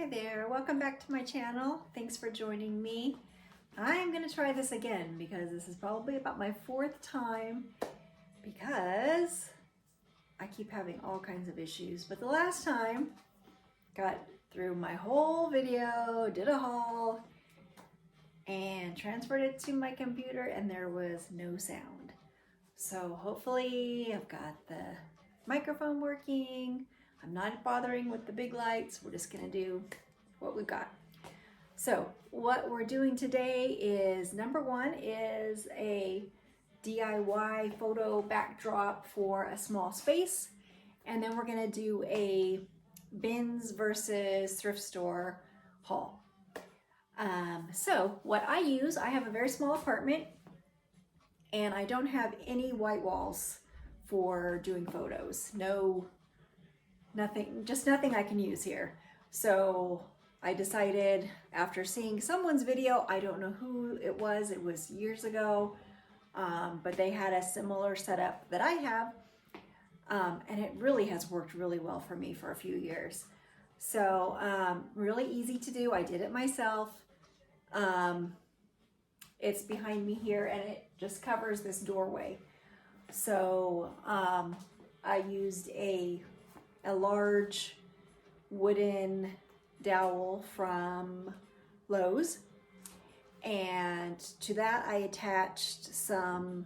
Hi there, welcome back to my channel. Thanks for joining me. I'm gonna try this again because this is probably about my fourth time because I keep having all kinds of issues. But the last time, got through my whole video, did a haul, and transferred it to my computer and there was no sound. So hopefully I've got the microphone working. I'm not bothering with the big lights. We're just gonna do what we've got. So what we're doing today is, number one is a DIY photo backdrop for a small space. And then we're gonna do a bins versus thrift store haul. So what I use, I have a very small apartment and I don't have any white walls for doing photos. Nothing, just nothing I can use here. So I decided after seeing someone's video, I don't know who it was years ago, but they had a similar setup that I have, and it really has worked really well for me for a few years. So really easy to do. I did it myself. It's behind me here and it just covers this doorway. So I used a large wooden dowel from Lowe's, and to that I attached some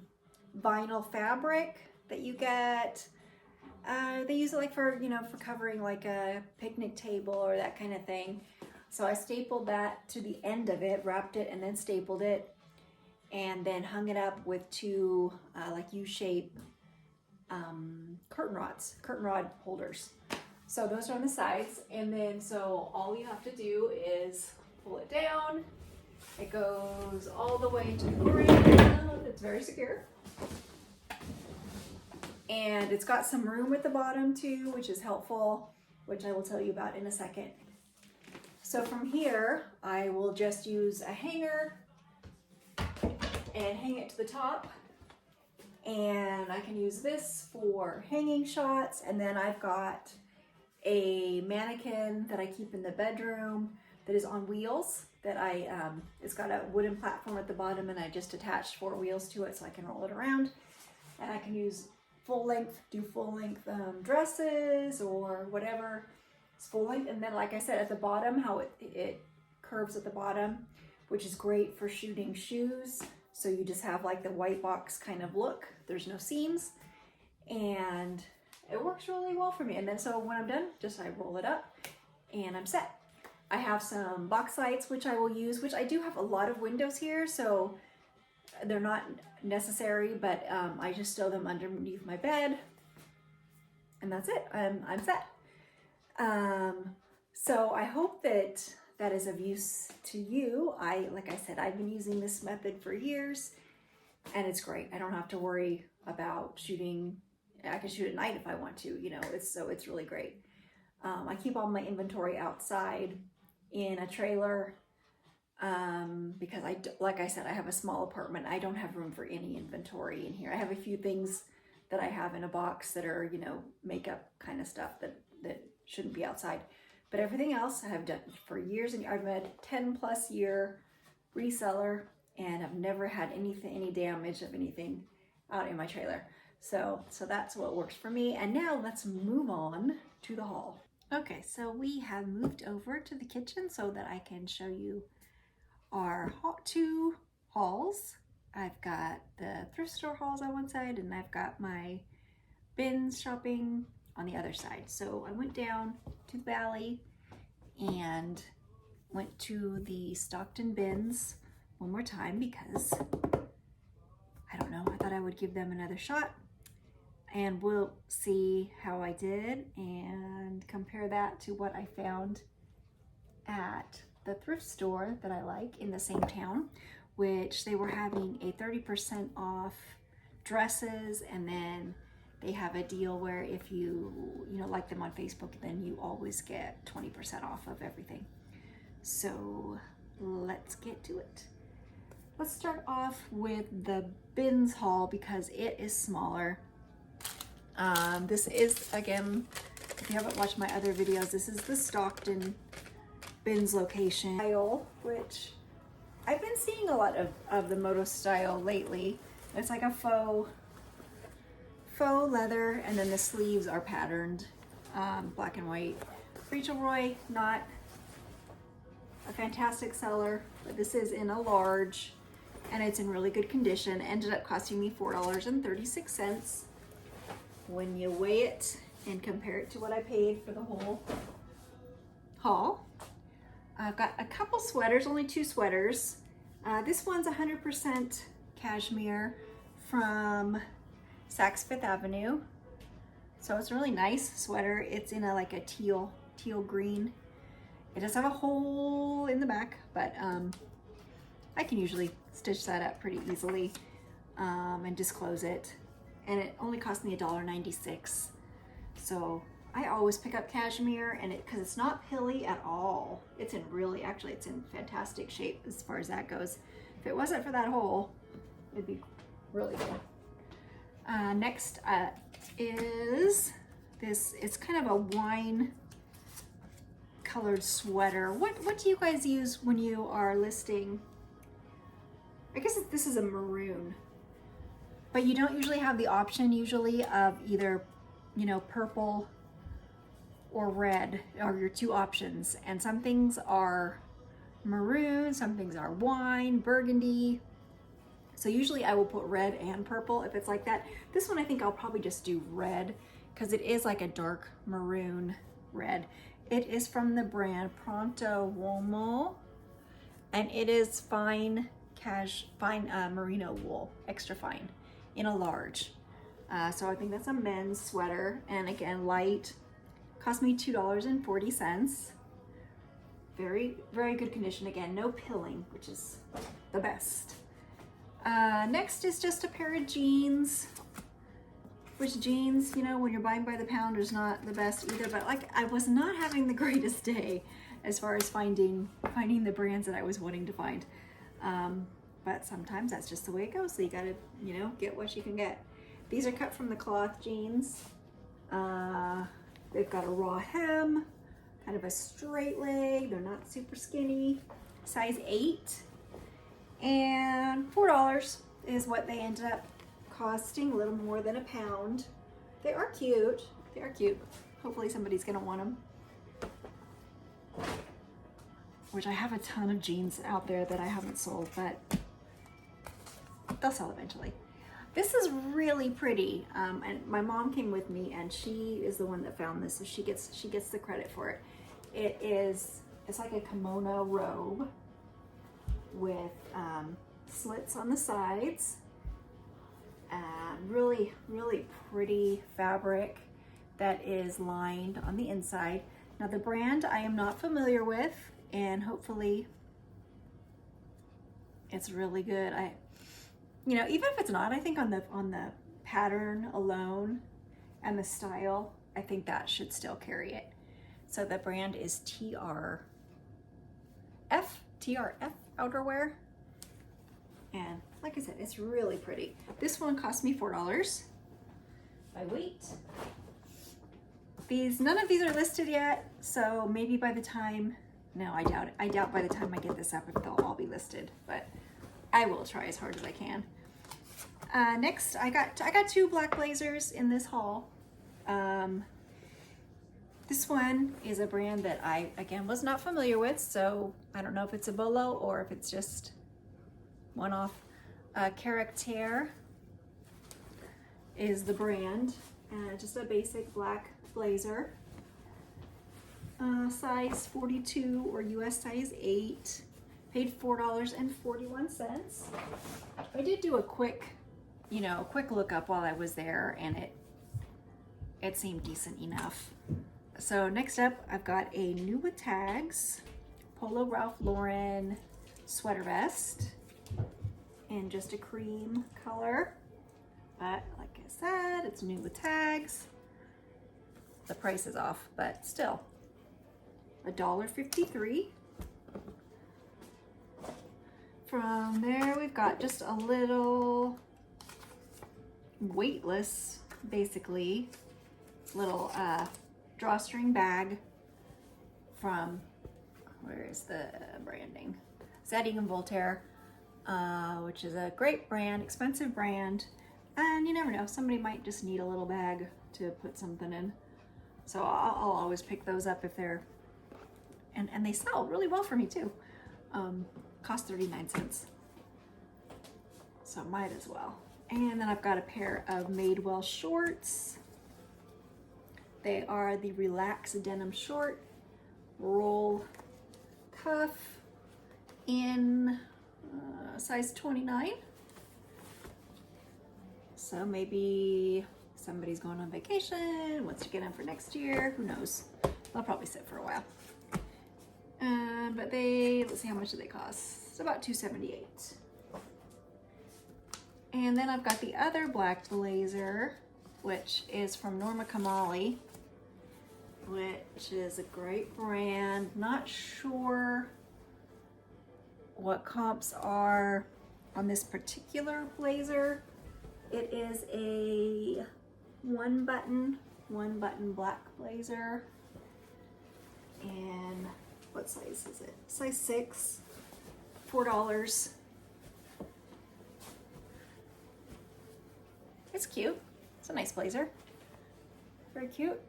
vinyl fabric that you get. They use it like for covering like a picnic table or that kind of thing. So I stapled that to the end of it, wrapped it and then stapled it, and then hung it up with two like U-shape curtain rod holders. So those are on the sides, and then so all you have to do is pull it down. It goes all the way to the ground. It's very secure. And it's got some room at the bottom too, which is helpful, which I will tell you about in a second. So from here, I will just use a hanger and hang it to the top. And I can use this for hanging shots. And then I've got a mannequin that I keep in the bedroom that is on wheels that it's got a wooden platform at the bottom and I just attached 4 wheels to it so I can roll it around. And I can use full length dresses or whatever. It's full length. And then like I said, at the bottom, how it curves at the bottom, which is great for shooting shoes. So you just have like the white box kind of look. There's no seams and it works really well for me. And then so when I'm done, just I roll it up and I'm set. I have some box lights, which I will use, which I do have a lot of windows here. So they're not necessary, but I just stow them underneath my bed and that's it. I'm set. So I hope that is of use to you. Like I said, I've been using this method for years and it's great. I don't have to worry about shooting. I can shoot at night if I want to, it's really great. I keep all my inventory outside in a trailer because like I said, I have a small apartment. I don't have room for any inventory in here. I have a few things that I have in a box that are, makeup kind of stuff that shouldn't be outside. But everything else I have done for years, and I'm a 10+ year reseller and I've never had any damage of anything out in my trailer. So that's what works for me. And now let's move on to the haul. Okay, so we have moved over to the kitchen so that I can show you our 2 hauls. I've got the thrift store hauls on one side and I've got my bins shopping on the other side. So I went down to the valley and went to the Stockton bins one more time because I don't know, I thought I would give them another shot and we'll see how I did and compare that to what I found at the thrift store that I like in the same town, which they were having a 30% off dresses, and then they have a deal where if you like them on Facebook, then you always get 20% off of everything. So let's get to it. Let's start off with the bins haul because it is smaller. This is, again, if you haven't watched my other videos, this is the Stockton bins location style, which I've been seeing a lot of the moto style lately. It's like a faux leather, and then the sleeves are patterned black and white. Rachel Roy, not a fantastic seller, but this is in a large and it's in really good condition. Ended up costing me $4.36. When you weigh it and compare it to what I paid for the whole haul. I've got a couple sweaters, only 2 sweaters. This one's 100% cashmere from Saks Fifth Avenue. So it's a really nice sweater. It's in like a teal green. It does have a hole in the back, but I can usually stitch that up pretty easily and just close it. And it only cost me $1.96. So I always pick up cashmere, and because it's not pilly at all. It's in actually it's in fantastic shape as far as that goes. If it wasn't for that hole, it'd be really good. Next is this. It's kind of a wine colored sweater. What do you guys use when you are listing? I guess this is a maroon, but you don't usually have the option usually of either, you know, purple or red are your 2 options. And some things are maroon, some things are wine, burgundy. So usually I will put red and purple if it's like that. This one I think I'll probably just do red because it is like a dark maroon red. It is from the brand Pronto Uomo, and it is fine merino wool, extra fine, in a large. So I think that's a men's sweater, and again, light. Cost me $2.40. Very, very good condition. Again, no pilling, which is the best. Next is just a pair of jeans. Which jeans, you know, when you're buying by the pound is not the best either, but like I was not having the greatest day as far as finding the brands that I was wanting to find. But sometimes that's just the way it goes. So you gotta, you know, get what you can get. These are cut from the cloth jeans. They've got a raw hem, kind of a straight leg. They're not super skinny. Size 8. And $4 is what they ended up costing, a little more than a pound. They are cute. They are cute. Hopefully somebody's gonna want them. Which I have a ton of jeans out there that I haven't sold, but they'll sell eventually. This is really pretty, and my mom came with me, and she is the one that found this, so she gets the credit for it. It's like a kimono robe with slits on the sides. Really, really pretty fabric that is lined on the inside. Now the brand I am not familiar with, and hopefully it's really good. You know, even if it's not, I think on the pattern alone and the style, I think that should still carry it. So the brand is TRF outerwear. And like I said, it's really pretty. This one cost me $4 by weight. None of these are listed yet, so maybe by the time, no, I doubt it. I doubt by the time I get this up if they'll all be listed, but I will try as hard as I can. Next, I got 2 black blazers in this haul. This one is a brand that I, again, was not familiar with, so I don't know if it's a BOLO or if it's just one-off. Curated is the brand, just a basic black blazer. Size 42 or US size 8. Paid $4.41. I did do a quick look up while I was there, and it seemed decent enough. So next up, I've got a new with tags Polo Ralph Lauren sweater vest in just a cream color. But like I said, it's new with tags. The price is off, but still, $1.53. From there, we've got just a little weightless, basically, little drawstring bag from where is the branding? Zadig and Voltaire, which is a great brand, expensive brand. And you never know, somebody might just need a little bag to put something in. So I'll always pick those up if they're, and they sell really well for me too. Cost 39 cents. So might as well. And then I've got a pair of Madewell shorts. They are the relaxed denim short, roll cuff in size 29. So maybe somebody's going on vacation, wants to get them for next year, who knows? They'll probably sit for a while. But let's see, how much do they cost? It's about $2.78. And then I've got the other black blazer, which is from Norma Kamali, which is a great brand. Not sure what comps are on this particular blazer. It is a one button black blazer. And what size is it? Size 6, $4. It's cute. It's a nice blazer. Very cute.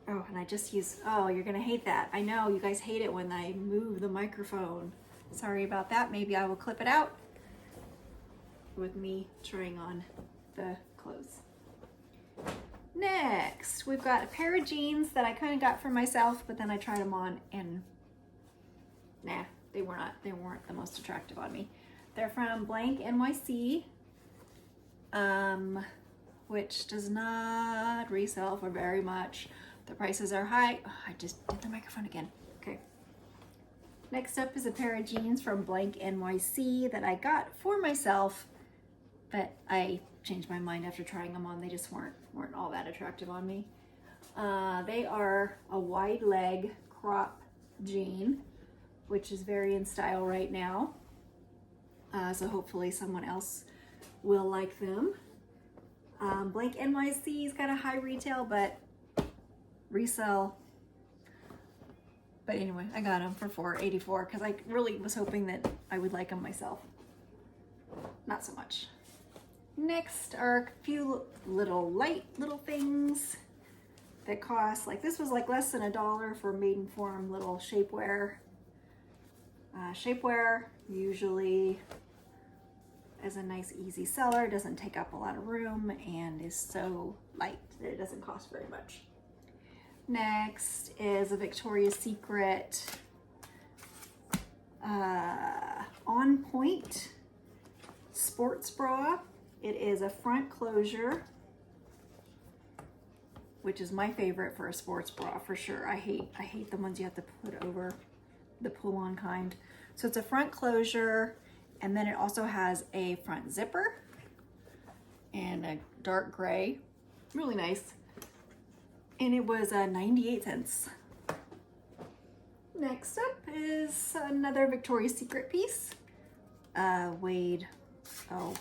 Oh, and I just use, oh, you're gonna hate that. I know, you guys hate it when I move the microphone. Sorry about that. Maybe I will clip it out with me trying on the clothes. Next, we've got a pair of jeans that I kind of got for myself, but then I tried them on and nah, they weren't the most attractive on me. They're from Blank NYC, which does not resell for very much. The prices are high. Oh, I just did the microphone again. Okay. Next up is a pair of jeans from Blank NYC that I got for myself, but I changed my mind after trying them on. They just weren't all that attractive on me. They are a wide leg crop jean, which is very in style right now. So hopefully someone else will like them. Blank NYC's got a high retail, but resell. But anyway, I got them for $4.84 because I really was hoping that I would like them myself. Not so much. Next are a few light little things that cost, like this was like less than $1 for Maidenform little shapewear. Shapewear usually is a nice easy seller, doesn't take up a lot of room, and is so light that it doesn't cost very much. Next is a Victoria's Secret On Point sports bra. It is a front closure, which is my favorite for a sports bra for sure. I hate the ones you have to put over the pull-on kind. So it's a front closure, and then it also has a front zipper and a dark gray, really nice. And it was 98 cents. Next up is another Victoria's Secret piece. Weighed, oh,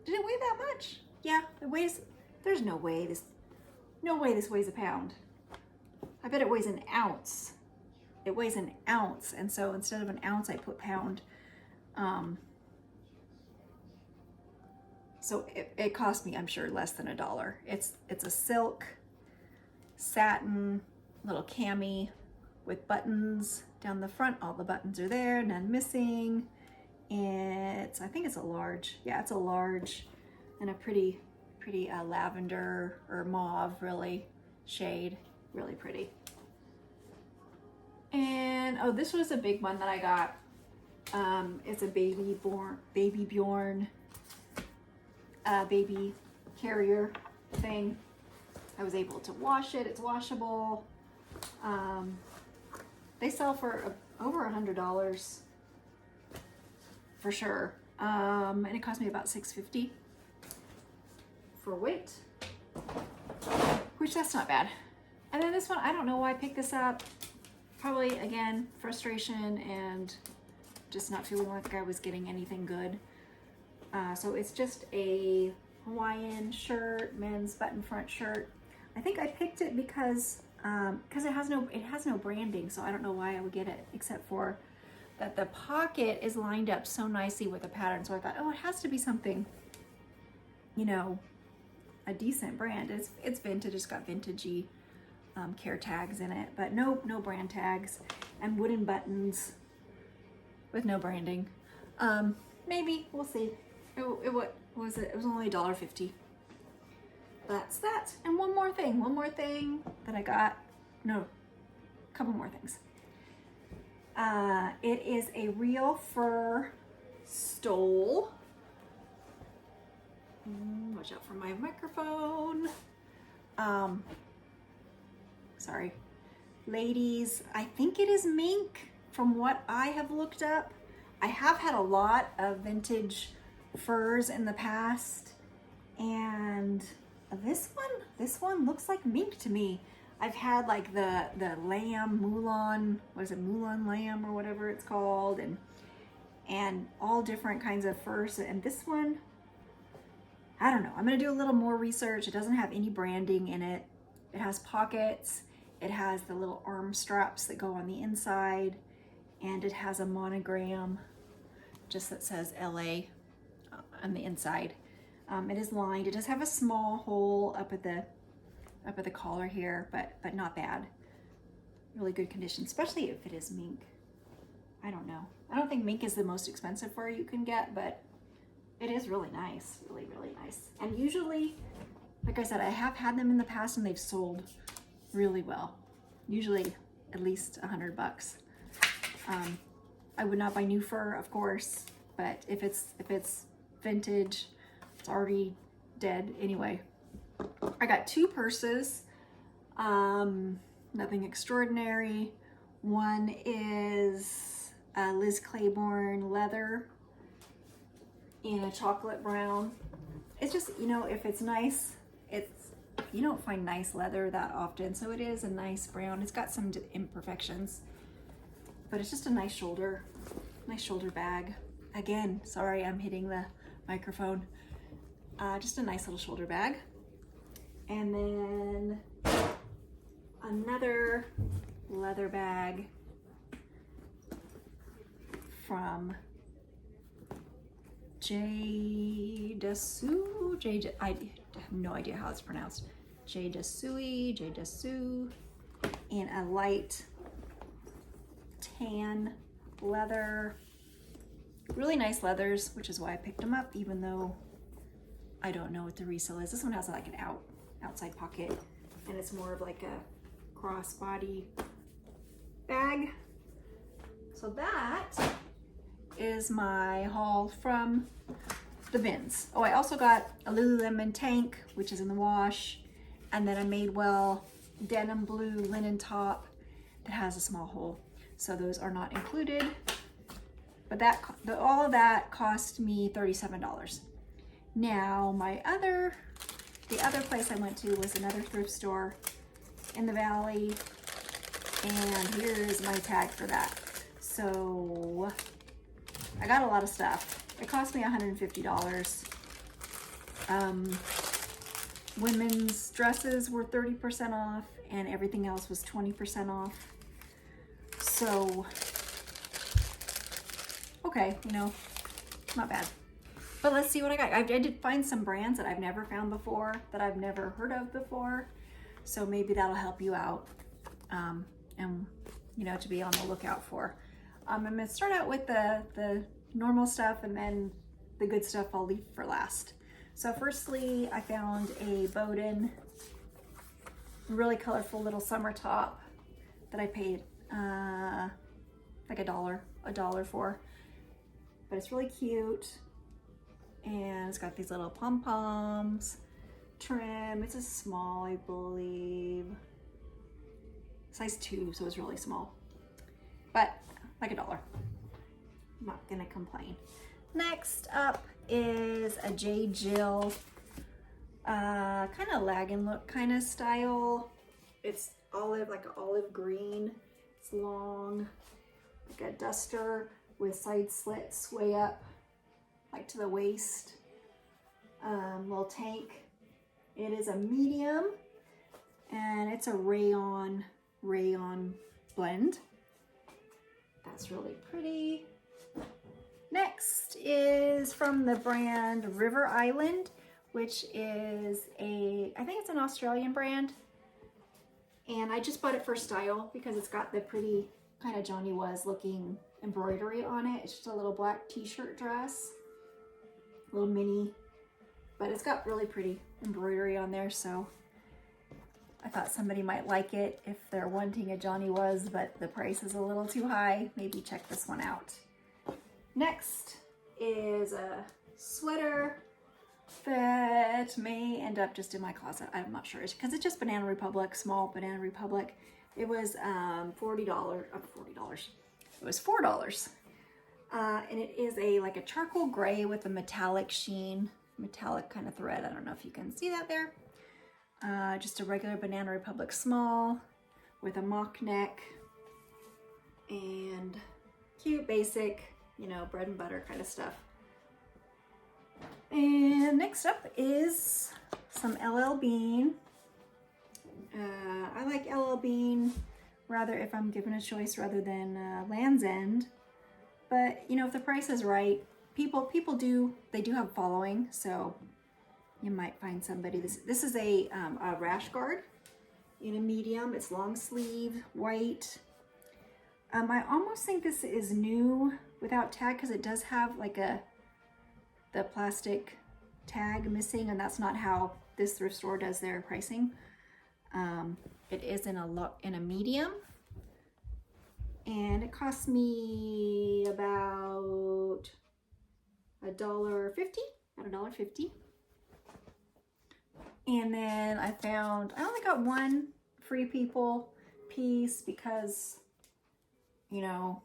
did it weigh that much? Yeah, it weighs, there's no way this weighs a pound. I bet it weighs an ounce. It weighs an ounce, and so instead of an ounce, I put pound. So it cost me, I'm sure, less than $1. It's a silk, satin, little cami with buttons down the front. All the buttons are there, none missing. I think it's a large. Yeah, it's a large, and a pretty lavender or mauve, really, shade. Really pretty. And oh, this was a big one that I got. It's a baby Bjorn baby carrier thing. I was able to wash it. It's washable. They sell for over $100 for sure. And it cost me about $6.50 for weight, which that's not bad. And then this one, I don't know why I picked this up. Probably, again, frustration and just not feeling like I was getting anything good. So it's just a Hawaiian shirt, men's button front shirt I think I picked it because it has no branding, so I don't know why I would get it, except for that the pocket is lined up so nicely with the pattern. So I thought, oh, it has to be something, you know, a decent brand. It's vintage. It's got vintagey care tags in it, but no brand tags, and wooden buttons with no branding. Maybe we'll see. What was it? It was only $1.50. That's that. And one more thing that I got. No, a couple more things. It is a real fur stole. Watch out for my microphone. Sorry. Ladies, I think it is mink from what I have looked up. I have had a lot of vintage furs in the past, and this one looks like mink to me. I've had like the lamb, Mulan, what is it, Mulan lamb or whatever it's called, and all different kinds of furs, and this one, I don't know. I'm gonna do a little more research. It doesn't have any branding in it. It has pockets. It has the little arm straps that go on the inside, and it has a monogram just that says LA on the inside. It is lined. It does have a small hole up at the collar here, but not bad. Really good condition, especially if it is mink. I don't know. I don't think mink is the most expensive fur you can get, but it is really nice, really, really nice. And usually, like I said, I have had them in the past and they've sold really well. Usually at least $100. I would not buy new fur, of course, but if it's vintage, it's already dead anyway. I got 2 purses, nothing extraordinary. One is Liz Claiborne leather in a chocolate brown. It's just, you know, if it's nice, you don't find nice leather that often, so it is a nice brown. It's got some imperfections, but it's just a nice shoulder bag. Again, sorry, I'm hitting the microphone. Just a nice little shoulder bag. And then another leather bag from J. Dessous. I have no idea how it's pronounced. J. Dessous, in a light tan leather. Really nice leathers, which is why I picked them up, even though I don't know what the resale is. This one has like an outside pocket, and it's more of like a crossbody bag. So that is my haul from the bins. Oh, I also got a Lululemon tank, which is in the wash, and then a Madewell denim blue linen top that has a small hole. So those are not included, but all of that cost me $37. Now the other place I went to was another thrift store in the valley, and here's my tag for that. So I got a lot of stuff. It cost me $150. Women's dresses were 30% off, and everything else was 20% off. So, okay, you know, not bad. But let's see what I got. I did find some brands that I've never found before, that I've never heard of before. So maybe that'll help you out, and you know, to be on the lookout for. I'm gonna start out with the normal stuff, and then the good stuff I'll leave for last. So firstly, I found a Bowden really colorful little summer top that I paid like a dollar for, but it's really cute, and it's got these little pom-poms, trim. It's a small, I believe, size 2, so it's really small, but like a dollar. I'm not gonna complain. Next up is a J. Jill kind of lagging look kind of style. It's olive, like an olive green. It's long, like a duster with side slits way up, like to the waist. Little tank. It is a medium, it's a rayon blend. That's really pretty. Next is from the brand River Island, which is I think it's an Australian brand. And I just bought it for style because it's got the pretty kind of Johnny Was looking embroidery on it. It's just a little black t-shirt dress, a little mini, but it's got really pretty embroidery on there. So I thought somebody might like it if they're wanting a Johnny Was, but the price is a little too high. Maybe check this one out. Next is a sweater that may end up just in my closet. I'm not sure, because it's just Banana Republic, small Banana Republic. It was $40. It was $4. And it is like a charcoal gray with a metallic sheen, metallic kind of thread. I don't know if you can see that there. Just a regular Banana Republic small with a mock neck and cute, basic, you know, bread and butter kind of stuff. And next up is some LL Bean. I like LL Bean rather if I'm given a choice rather than Land's End. But you know, if the price is right, people do have following, so you might find somebody. This is a rash guard in a medium. It's long sleeve, white. I almost think this is new without tag because it does have like the plastic tag missing, and that's not how this thrift store does their pricing. It is in a medium, and it cost me about $1.50, at $1.50. And then I only got one Free People piece because, you know,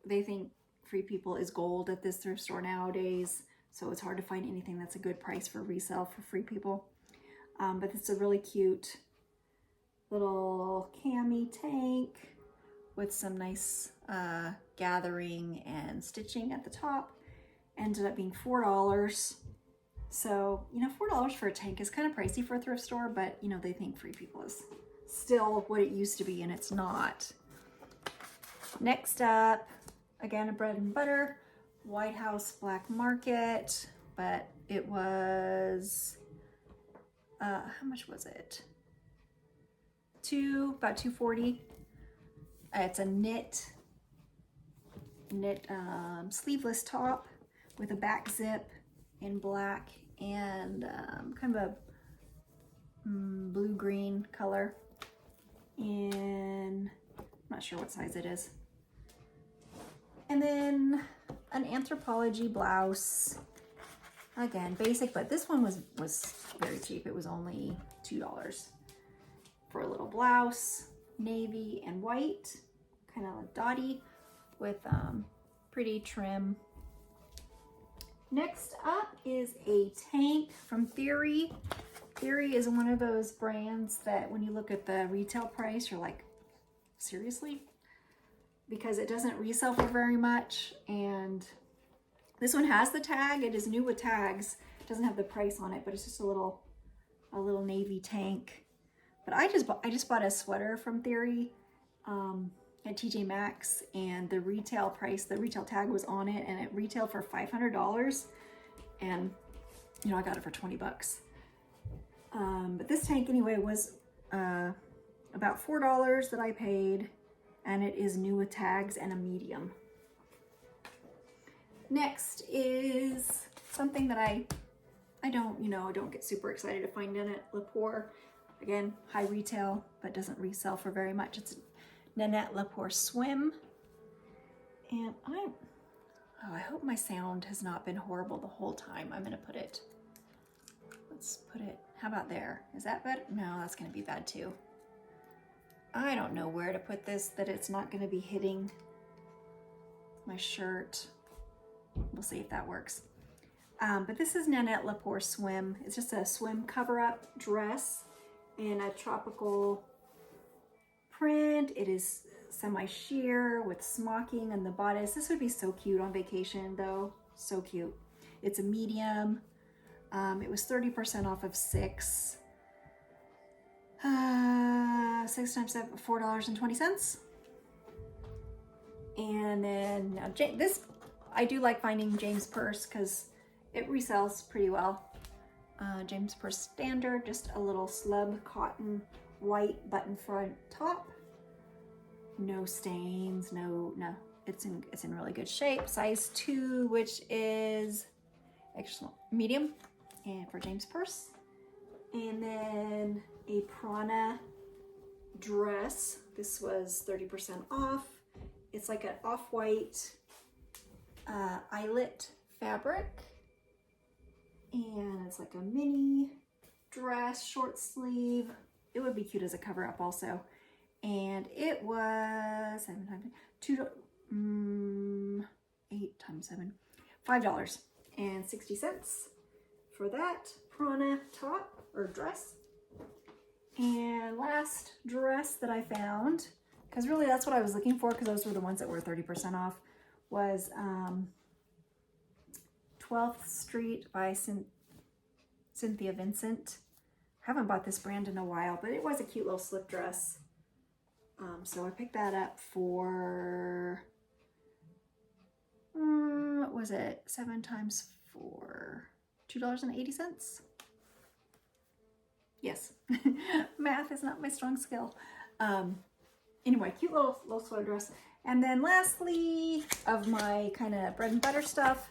they think Free People is gold at this thrift store nowadays. So it's hard to find anything that's a good price for resale for Free People. But it's a really cute little cami tank with some nice gathering and stitching at the top. Ended up being $4. So, you know, $4 for a tank is kind of pricey for a thrift store, but, you know, they think Free People is still what it used to be, and it's not. Next up, again, a bread and butter, White House Black Market, but it was, how much was it? About $2.40. It's a knit sleeveless top with a back zip in black and kind of a blue-green color. And I'm not sure what size it is. And then an Anthropologie blouse. Again, basic, but this one was very cheap. It was only $2 for a little blouse, navy and white, kind of like dotty with pretty trim. Next up is a tank from Theory. Theory is one of those brands that when you look at the retail price, you're like, seriously? Because it doesn't resell for very much, and this one has the tag. It is new with tags. It doesn't have the price on it, but it's just a little navy tank. But I just bought a sweater from Theory at TJ Maxx, and the retail price, the retail tag was on it, and it retailed for $500, and you know, I got it for 20 bucks. But this tank anyway was about $4 that I paid, and it is new with tags and a medium. Next is something that I don't get super excited to find Nanette Lepore. Again, high retail, but doesn't resell for very much. It's Nanette Lepore Swim. And I hope my sound has not been horrible the whole time. I'm gonna let's put it, how about there? Is that better? No, that's gonna be bad too. I don't know where to put this that it's not gonna be hitting my shirt. We'll see if that works. But this is Nanette Lepore Swim. It's just a swim cover-up dress in a tropical print. It is semi-sheer with smocking and the bodice. This would be so cute on vacation though. So cute. It's a medium. It was 30% off of 6. 6 times 7, $4.20. And then now this, I do like finding James Purse because it resells pretty well. James Purse standard, just a little slub cotton white button front top. No stains, no, it's in really good shape. Size 2, which is extra small, medium, and for James Purse. And then a Prana dress. This was 30% off. It's like an off-white eyelet fabric. And it's like a mini dress, short sleeve. It would be cute as a cover up also. And it was 7 times 8 times 7, $5.60 for that Prana top or dress. And last dress that I found, because really that's what I was looking for, because those were the ones that were 30% off, was 12th Street by Cynthia Vincent. I haven't bought this brand in a while, but it was a cute little slip dress. So I picked that up for, what was it? 7 times 4, $2.80. Yes, math is not my strong skill. Anyway, cute little sweater dress. And then lastly, of my kind of bread and butter stuff,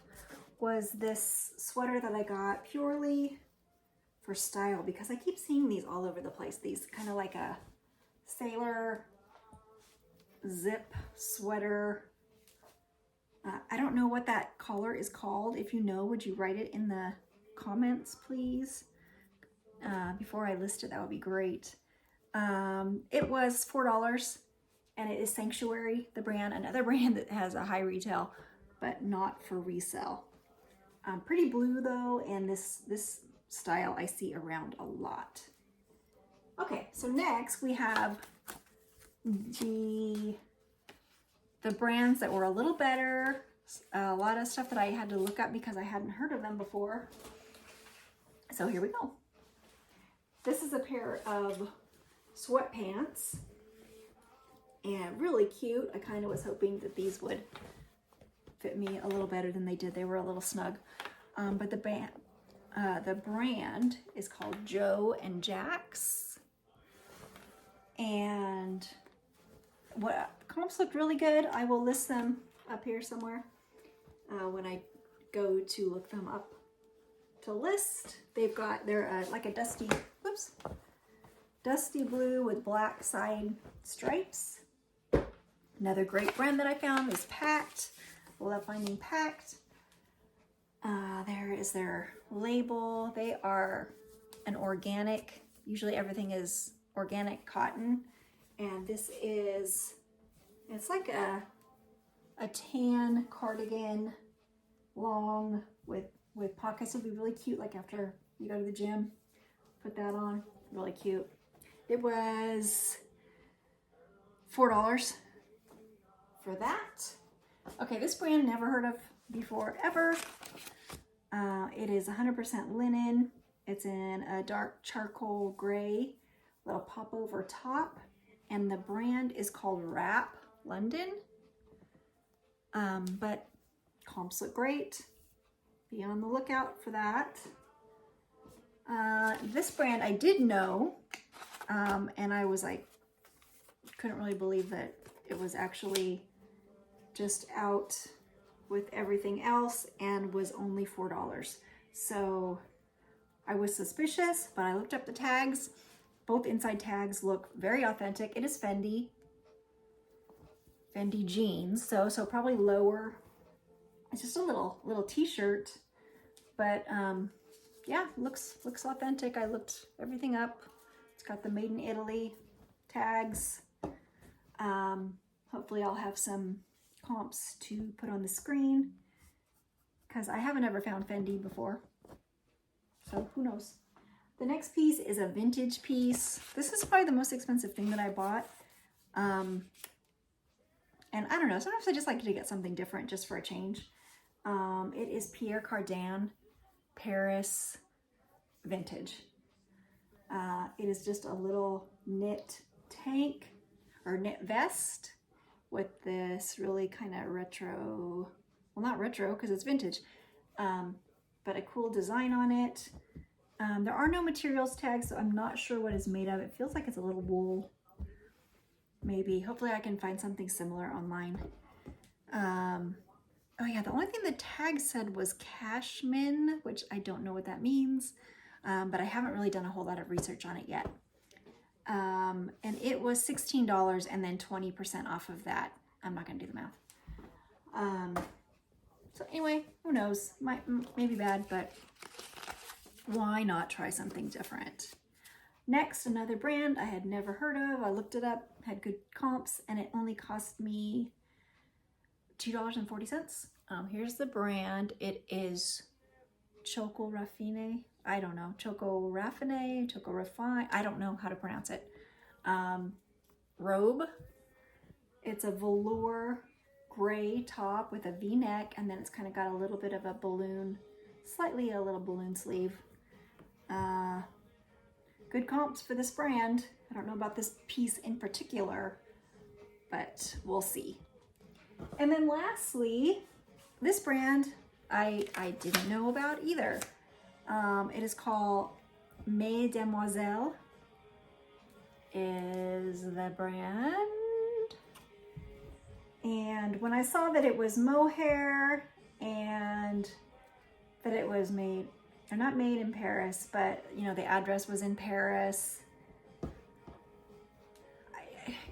was this sweater that I got purely for style, because I keep seeing these all over the place. These kind of like a sailor zip sweater. I don't know what that color is called. If you know, would you write it in the comments, please? Before I list it, that would be great. It was $4, and it is Sanctuary, the brand, another brand that has a high retail, but not for resale. Pretty blue though, and this style I see around a lot. Okay, so next we have the brands that were a little better. A lot of stuff that I had to look up because I hadn't heard of them before. So here we go. This is a pair of sweatpants, and really cute. I kind of was hoping that these would fit me a little better than they did. They were a little snug. But the brand is called Joe and Jack's. And what comps looked really good. I will list them up here somewhere when I go to look them up to list. They're like a dusty blue with black side stripes. Another great brand that I found is Packed. I love finding Packed. There is their label. They are an organic, usually everything is organic cotton. And this is, it's like a tan cardigan, long with pockets. It'll be really cute, like after you go to the gym, put that on, really cute. It was $4 for that. Okay, this brand never heard of before ever. It is 100% linen. It's in a dark charcoal gray, little pop over top, and the brand is called Wrap London. But comps look great. Be on the lookout for that. This brand I did know, and I was like, couldn't really believe that it was actually just out with everything else and was only $4. So I was suspicious, but I looked up the tags. Both inside tags look very authentic. It is Fendi jeans, so probably lower. It's just a little t-shirt, but yeah, looks authentic. I looked everything up. It's got the Made in Italy tags. Hopefully I'll have some comps to put on the screen, because I haven't ever found Fendi before, so who knows. The next piece is a vintage piece. This is probably the most expensive thing that I bought, and I don't know, sometimes I just like to get something different just for a change. It is Pierre Cardin Paris vintage. It is just a little knit tank or knit vest with this really kind of retro, well, not retro because it's vintage, but a cool design on it. There are no materials tags, so I'm not sure what it's made of. It feels like it's a little wool, maybe. Hopefully I can find something similar online. Oh yeah, the only thing the tag said was cashmere, which I don't know what that means, but I haven't really done a whole lot of research on it yet. And it was $16 and then 20% off of that. I'm not gonna do the math. So anyway, who knows? Maybe bad, but why not try something different? Next, another brand I had never heard of. I looked it up, had good comps, and it only cost me $2.40. Here's the brand. It is Choco Raffine. I don't know. Choco Raffine, Choco Raffine. I don't know how to pronounce it. Robe. It's a velour gray top with a V-neck, and then it's kind of got a little bit of a balloon, slightly a little balloon sleeve. Good comps for this brand. I don't know about this piece in particular, but we'll see. And then lastly, this brand I didn't know about either. It is called Mesdemoiselles is the brand. And when I saw that it was mohair and that it was made, or not made in Paris, but you know, the address was in Paris.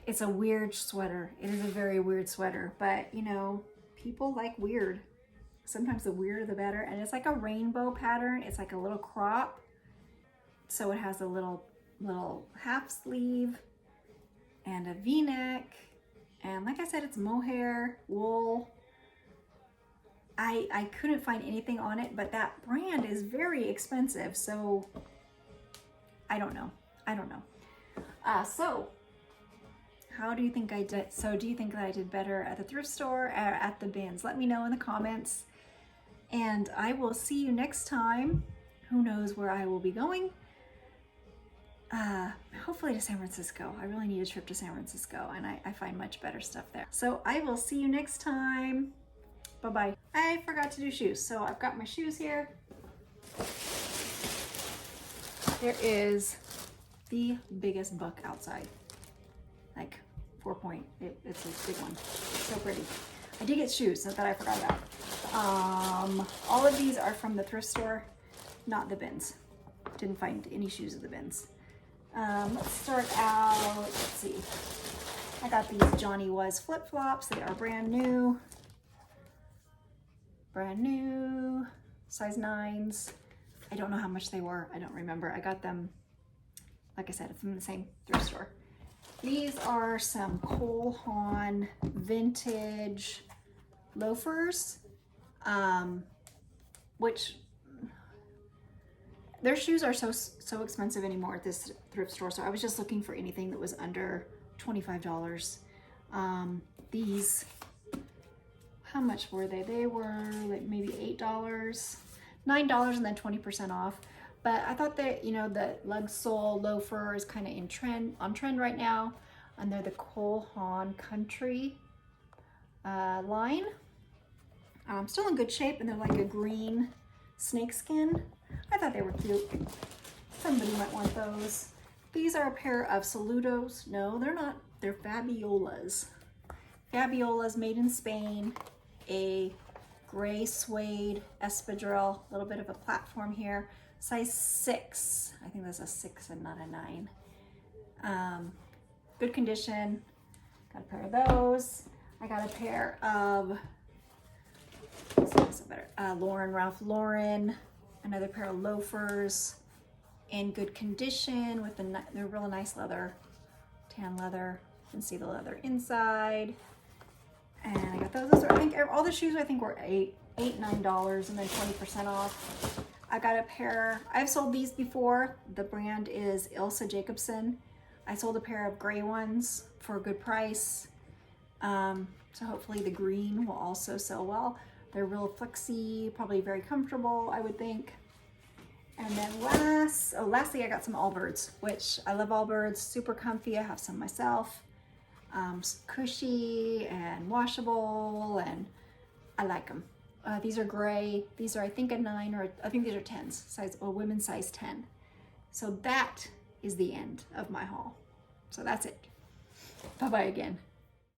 It's a weird sweater. It is a very weird sweater, but you know, people like weird. Sometimes the weirder the better. And it's like a rainbow pattern. It's like a little crop. So it has a little half sleeve and a V-neck. And like I said, it's mohair, wool. I couldn't find anything on it, but that brand is very expensive. So I don't know. So how do you think I did? So do you think that I did better at the thrift store or at the bins? Let me know in the comments. And I will see you next time. Who knows where I will be going? Hopefully to San Francisco. I really need a trip to San Francisco, and I find much better stuff there. So I will see you next time. Bye-bye. I forgot to do shoes. So I've got my shoes here. There is the biggest buck outside. Like 4 point. It's a big one. It's so pretty. I did get shoes that I forgot about. All of these are from the thrift store, not the bins. Didn't find any shoes at the bins. Let's start out, let's see. I got these Johnny Was flip-flops. They are brand new. Brand new, size 9s. I don't know how much they were. I don't remember. I got them, like I said, from the same thrift store. These are some Cole Haan vintage loafers, which their shoes are so expensive anymore at this thrift store. So I was just looking for anything that was under $25. These, how much were they? They were like maybe $8, $9, and then 20% off. But I thought that, you know, the lug sole loafer is kind of on trend right now. And they're the Cole Haan Country line. Still in good shape, and they're like a green snakeskin. I thought they were cute. Somebody might want those. These are a pair of Saludos. No, they're not. They're Fabiolas. Fabiolas made in Spain. A gray suede espadrille. A little bit of a platform here. Size 6. I think that's a 6 and not a 9. Good condition. Got a pair of those. I got a pair of Ralph Lauren. Another pair of loafers in good condition with they're real nice leather, tan leather. You can see the leather inside. And I got those. I think all the shoes I think were $8, $9, and then 20% off. I got a pair. I've sold these before. The brand is Ilse Jacobson. I sold a pair of gray ones for a good price. So hopefully the green will also sell well. They're real flexy, probably very comfortable, I would think. And then lastly, I got some Allbirds, which I love Allbirds, super comfy. I have some myself. Cushy and washable, and I like them. These are gray. These are, I think, a 9, or I think these are 10s, size, or women's size 10. So that is the end of my haul. So that's it. Bye-bye again.